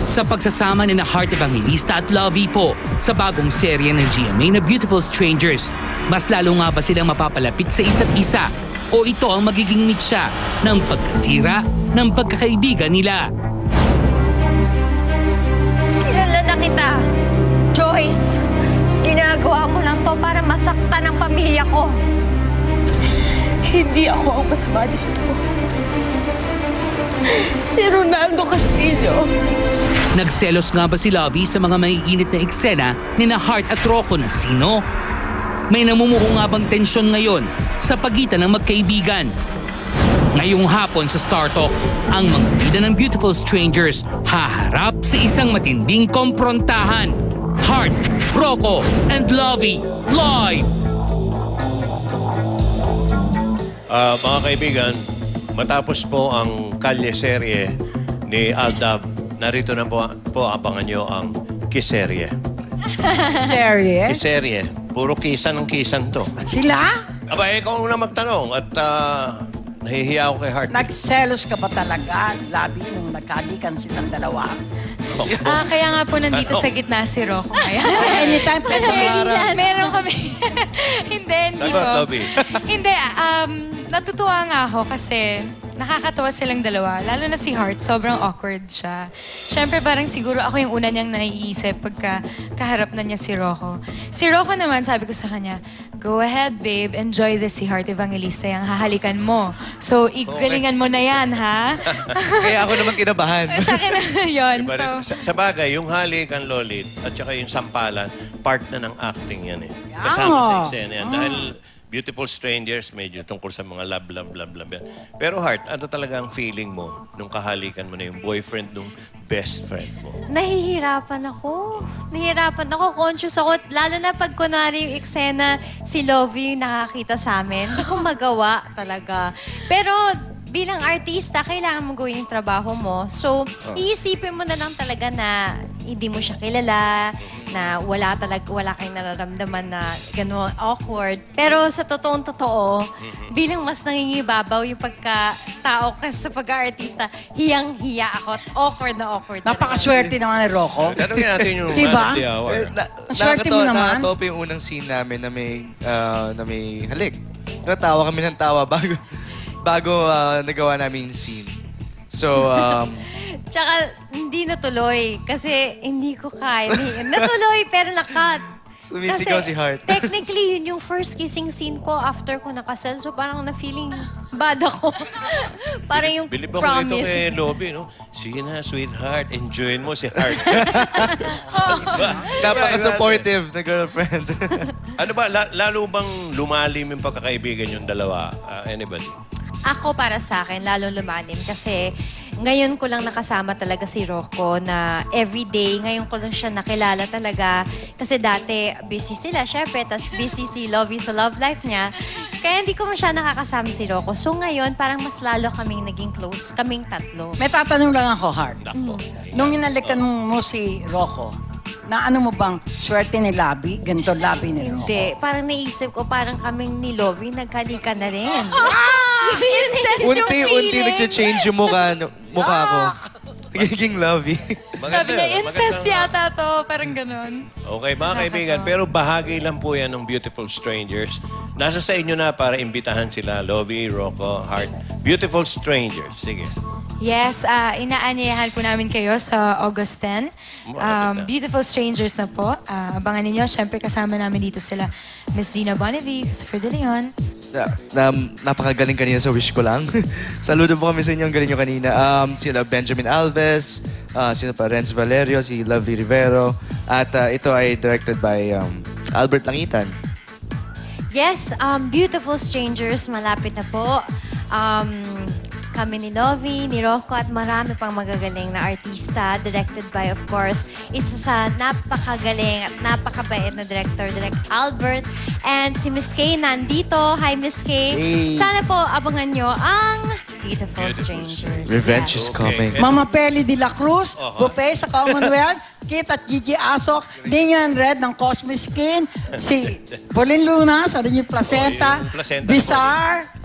sa pagsasama ni Heart Evangelista at Lovie po sa bagong serye ng GMA na Beautiful Strangers. Mas lalo nga ba silang mapapalapit sa isa't isa o ito ang magiging mitsa ng pagkasira ng pagkakaibigan nila? Kilala na kita, Joyce. Ginagawa mo lang to para masaktan ang pamilya ko. Hindi ako ang masama dito. Si Ronaldo Castillo. Nagselos nga ba si Lovie sa mga maiinit na eksena ni Heart at Rocco na sino? May namumuo nga bang tensyon ngayon sa pagitan ng magkaibigan? Ngayong hapon sa Star Talk, ang mga bida ng Beautiful Strangers haharap sa isang matinding komprontahan. Heart, Rocco, and Lovie live! Mga kaibigan, matapos po ang kalye serye ni Aldab, narito na po abangan nyo ang kiserye. Serye? Kiserye. Puro kisan ng kisan to. Sila? Aba, ikaw na magtanong at nahihiya ako kay Heart. Nagselos ka ba talaga, Labi, nung nagkalikan silang dalawa? Kaya nga po nandito sa gitna si Rocco ngayon. Anytime, Kasi meron kami... Hindi Sagot, po. Lovie. Hindi, natutuwa nga ako kasi nakakatawa silang dalawa. Lalo na si Heart, sobrang awkward siya. Siyempre parang siguro ako yung una niyang naiisip pagka kaharap na niya si Rocco. Si Rocco naman, sabi ko sa kanya, go ahead, babe. Enjoy this si Heart Evangelista yung hahalikan mo. So, igalingan mo na yan, ha? Kaya ako naman kinabahan. Siya yun. So, sa bagay, yung halikan, Lolit, at saka yung sampalan, part na ng acting yan eh. Kasama sa eksena yan. Dahil Beautiful Strangers, medyo tungkol sa mga love. Pero Heart, ano talaga ang feeling mo nung kahalikan mo na yung boyfriend nung best friend mo? Nahihirapan ako. Conscious ako. Lalo na pag kunwari yung eksena, si Lovie yung nakakita sa amin. Hindi ko magawa talaga. Pero bilang artista, kailangan mo gawin yung trabaho mo. So, iisipin mo na lang talaga na hindi mo siya kilala, na wala kayong nararamdaman na gano'n awkward. Pero sa totoo, bilang mas nangingibabaw yung pagka-tao kasi sa pagka-artista, hiyang-hiya ako at awkward. Napakaswerte naman ni Rocco. Tanungin natin yung Diba? happy hour. Swerte mo naman. Nakakatawa po yung unang scene namin na may halik. Natawa kami ng tawa bago nagawa namin yung scene. So, Tsaka, hindi natuloy. Kasi hindi ko kaya. Natuloy, pero nakat. sumisigaw si Heart. Technically, yun yung first kissing scene ko after ko nakasal. So, parang na-feeling bad ako. Parang yung Bilib ako promise. dito kay Lovie, no? Sige na, sweetheart. Enjoyin mo si Heart. Napaka-supportive na girlfriend. Ano ba, lalo bang lumalim yung pagkakaibigan yung dalawa? Anybody? Ako para sa akin, lalo lumalim. Kasi ngayon ko lang nakasama talaga si Rocco na everyday. Ngayon ko lang siya nakilala talaga. Kasi dati, busy sila, syempre. Tapos busy si Lovie sa love life niya. Kaya hindi ko siya nakakasama si Rocco. So ngayon, parang mas lalo kaming naging close. Kaming tatlo. May tatanong lang ako, Heart. Nako. Nung inalikan mo si Rocco, na ano mo bang swerte ni Labi? Ganito Labi ni Rocco? Hindi. Parang naisip ko, parang kaming ni Lovie nagkalikan na rin. Unti-unti nag-change yung mukha ko. Nagiging Lovie. Sabi niya, incest yata to. Parang ganon. Okay, mga kaibigan, pero bahagi lang po yan ng Beautiful Strangers. Nasa sa inyo na para imbitahan sila, Lovie, Rocco, Heart. Beautiful Strangers. Sige. Yes, inaanyayahan po namin kayo sa August 10. Beautiful Strangers na po. Abangan ninyo. Siyempre, kasama namin dito sila Miss Dina Bonnevie, Christopher De Leon. Napakagaling kanina sa wish ko lang. Saludo po kami sa inyo. Ang galing nyo kanina. Sila Benjamin Alves, sino pa, Renz Valerio, si Lovely Rivero. At ito ay directed by Albert Langitan. Yes, Beautiful Strangers, malapit na po. Kami ni Lovie, ni Rocco at marami pang magagaling na artista. Directed by, of course, isa sa napakagaling at napakabait na director, Direct Albert. And si Miss Kay nandito. Hi, Miss Kay. Hey. Sana po abangan nyo ang Beautiful Strangers. Revenge is coming. Mama Peli de la Cruz, Bupe sa Commonwealth, Kit at Gigi Asok, Dinian Red ng Cosmic Skin, si Pauline Luna sa Rin yung Placenta, Yung placenta. Bizarre,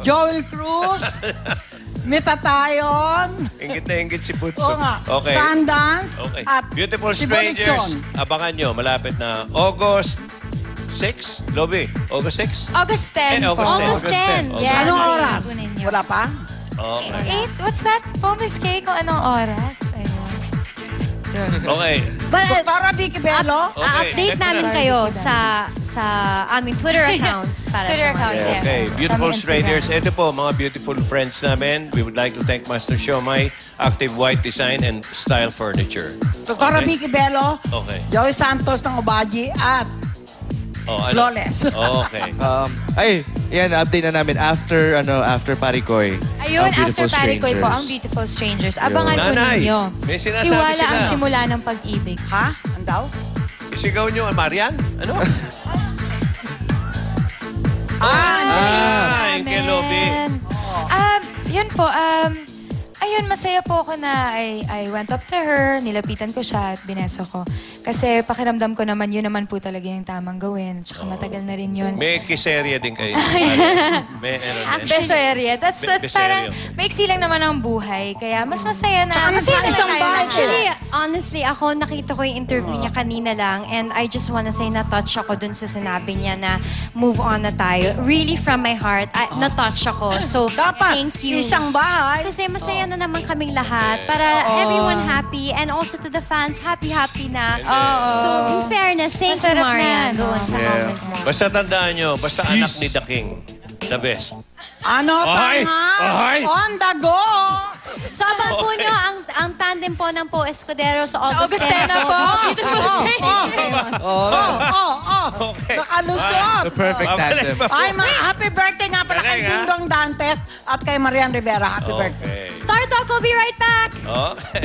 Joel Cruz, Mitatayon. Ingit na ingit si Butso. Oo nga. Okay. Sundance. Okay. At Beautiful si Strangers. Bonichon. Abangan nyo. Malapit na August 6. Lobby. August 6? August 10 po. August 10. Yes. Anong oras? Kunin niyo. Wala pa? Okay. 8, what's that? Pomis K kung anong oras. Ayun. Okay. But, Para Vicky Bello. update namin kayo sa aming Twitter accounts. Para Twitter sa mga accounts, yes. Okay, beautiful Kami strangers. Instagram. Ito po, mga beautiful friends namin. We would like to thank Master Siomay, Active White Design and Style Furniture. Para Okay. Vicky Bello. Okay. Joey Santos ng Obaji at Oh, ano? Flawless. Okay. Yan, update na namin after Parikoy. Ayun, ang Beautiful after Parikoy po, Strangers. ang Beautiful Strangers. Abangan po Nanay, ninyo. may sinasabi Tiwala sila. ang simula ng pag-ibig. Ha? Ang daw? Isigaw nyo, Marian? Ano? Yung kay Lobby. Yun po, ayun, masaya po ako na I went up to her, nilapitan ko siya at bineso ko. Kasi pakiramdam ko naman, yun naman po talaga yung tamang gawin. Tsaka matagal na rin yun. May kiserya din kayo. May ano din. Beso area. That's Beso parang area. maiksi lang naman ang buhay. Kaya mas masaya na. Masaya na isang bahay. Actually, honestly, ako nakita ko yung interview niya kanina lang and I just wanna say na-touch ako dun sa sinabi niya na move on na tayo. Really from my heart, na-touch ako. So, Dapat. thank you. Isang bahay. Kasi masaya na naman kaming lahat para everyone happy and also to the fans, happy na. So, in fairness, thank you, Masarap Marian, na, no? doon sa Yeah. comment mo. Basta tandaan nyo, basta anak ni The King, the best. Ano Ohay! tanga? Ohay! On the go! So, abangan po nyo ang tandem po ng Po Escudero sa August 10 August 10 na po. Beautiful Oh, Strangers. Okay. Nakalusot. The perfect tandem. Ay, happy birthday nga pala kay Galing, ha? Dingdong Dantes at kay Marian Rivera. Happy birthday. Okay. Star Talk will be right back. Okay.